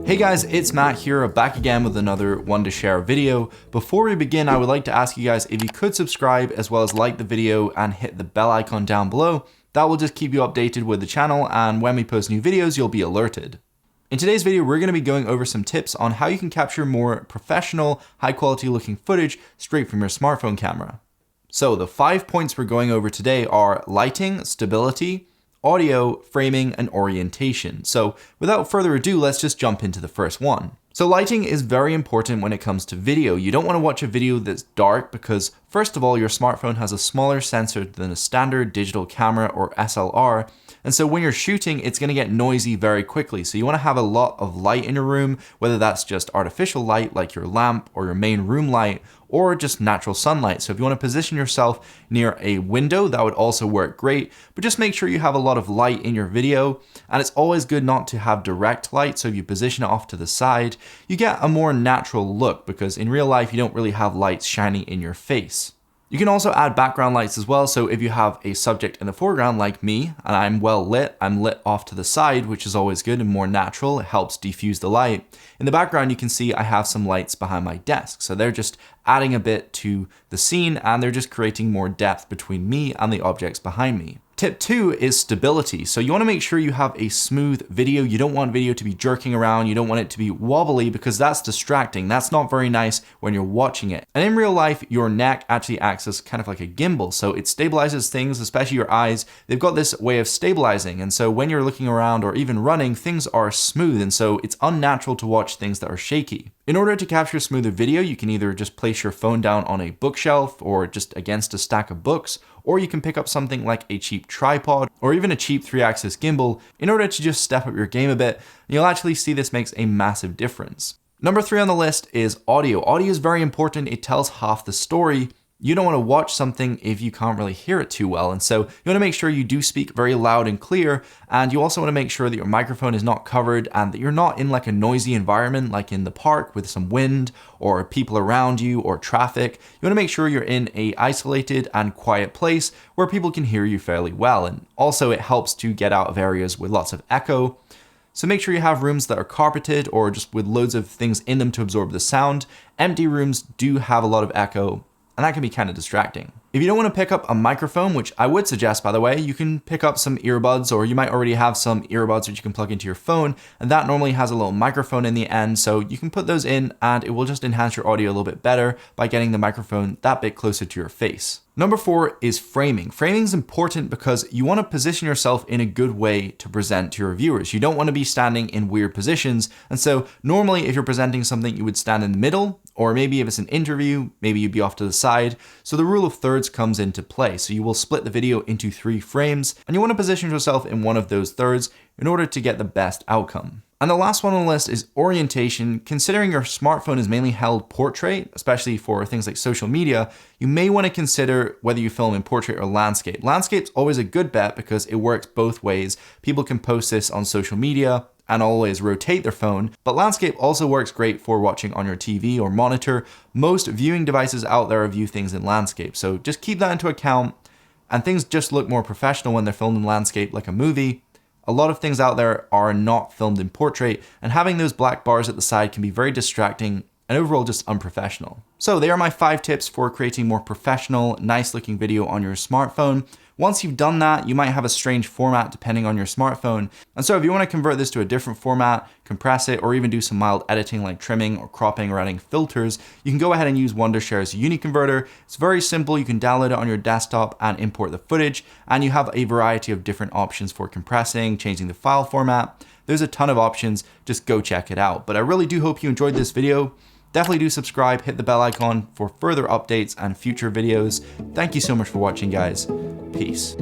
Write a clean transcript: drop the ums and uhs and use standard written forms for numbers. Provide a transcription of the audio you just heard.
Hey guys, it's Matt here, back again with another Wondershare video. Before we begin, I would like to ask you guys if you could subscribe as well as like the video and hit the bell icon down below. That will just keep you updated with the channel, and when we post new videos, you'll be alerted. In today's video, we're going to be going over some tips on how you can capture more professional, high quality looking footage straight from your smartphone camera. So the 5 points we're going over today are lighting, stability, audio, framing, and orientation. So without further ado, let's just jump into the first one. So lighting is very important when it comes to video. You don't want to watch a video that's dark because, first of all, your smartphone has a smaller sensor than a standard digital camera or SLR. And so when you're shooting, it's going to get noisy very quickly. So you want to have a lot of light in your room, whether that's just artificial light like your lamp or your main room light, or just natural sunlight. So if you want to position yourself near a window, that would also work great, but just make sure you have a lot of light in your video. And it's always good not to have direct light. So if you position it off to the side, you get a more natural look because in real life, you don't really have lights shining in your face. You can also add background lights as well. So if you have a subject in the foreground like me, and I'm well lit, I'm lit off to the side, which is always good and more natural. It helps diffuse the light. In the background, you can see I have some lights behind my desk. So they're just adding a bit to the scene and they're just creating more depth between me and the objects behind me. Tip 2 is stability. So you want to make sure you have a smooth video. You don't want video to be jerking around. You don't want it to be wobbly because that's distracting. That's not very nice when you're watching it. And in real life, your neck actually acts as kind of like a gimbal. So it stabilizes things, especially your eyes. They've got this way of stabilizing. And so when you're looking around or even running, things are smooth. And so it's unnatural to watch things that are shaky. In order to capture smoother video, you can either just place your phone down on a bookshelf or just against a stack of books, or you can pick up something like a cheap tripod or even a cheap 3-axis gimbal in order to just step up your game a bit. You'll actually see this makes a massive difference. Number 3 on the list is audio. Audio is very important. It tells half the story. You don't want to watch something if you can't really hear it too well. And so you want to make sure you do speak very loud and clear. And you also want to make sure that your microphone is not covered and that you're not in like a noisy environment, like in the park with some wind or people around you or traffic. You want to make sure you're in a isolated and quiet place where people can hear you fairly well. And also it helps to get out of areas with lots of echo. So make sure you have rooms that are carpeted or just with loads of things in them to absorb the sound. Empty rooms do have a lot of echo, and that can be kind of distracting. If you don't want to pick up a microphone, which I would suggest, by the way, you can pick up some earbuds, or you might already have some earbuds which you can plug into your phone, and that normally has a little microphone in the end, so you can put those in and it will just enhance your audio a little bit better by getting the microphone that bit closer to your face. Number 4 is framing. Framing is important because you want to position yourself in a good way to present to your viewers. You don't want to be standing in weird positions. And so normally if you're presenting something, you would stand in the middle, or maybe if it's an interview, maybe you'd be off to the side. So the rule of thirds comes into play. So you will split the video into 3 frames and you want to position yourself in one of those thirds in order to get the best outcome. And the last one on the list is orientation. Considering your smartphone is mainly held portrait, especially for things like social media, you may want to consider whether you film in portrait or landscape. Landscape's always a good bet because it works both ways. People can post this on social media and always rotate their phone, but landscape also works great for watching on your TV or monitor. Most viewing devices out there view things in landscape, so just keep that into account. And things just look more professional when they're filmed in landscape like a movie. A lot of things out there are not filmed in portrait, and having those black bars at the side can be very distracting and overall just unprofessional. So they are my 5 tips for creating more professional, nice looking video on your smartphone. Once you've done that, you might have a strange format depending on your smartphone. And so if you want to convert this to a different format, compress it, or even do some mild editing like trimming or cropping or adding filters, you can go ahead and use Wondershare's UniConverter. It's very simple. You can download it on your desktop and import the footage, and you have a variety of different options for compressing, changing the file format. There's a ton of options. Just go check it out. But I really do hope you enjoyed this video. Definitely do subscribe, hit the bell icon for further updates and future videos. Thank you so much for watching, guys. Peace.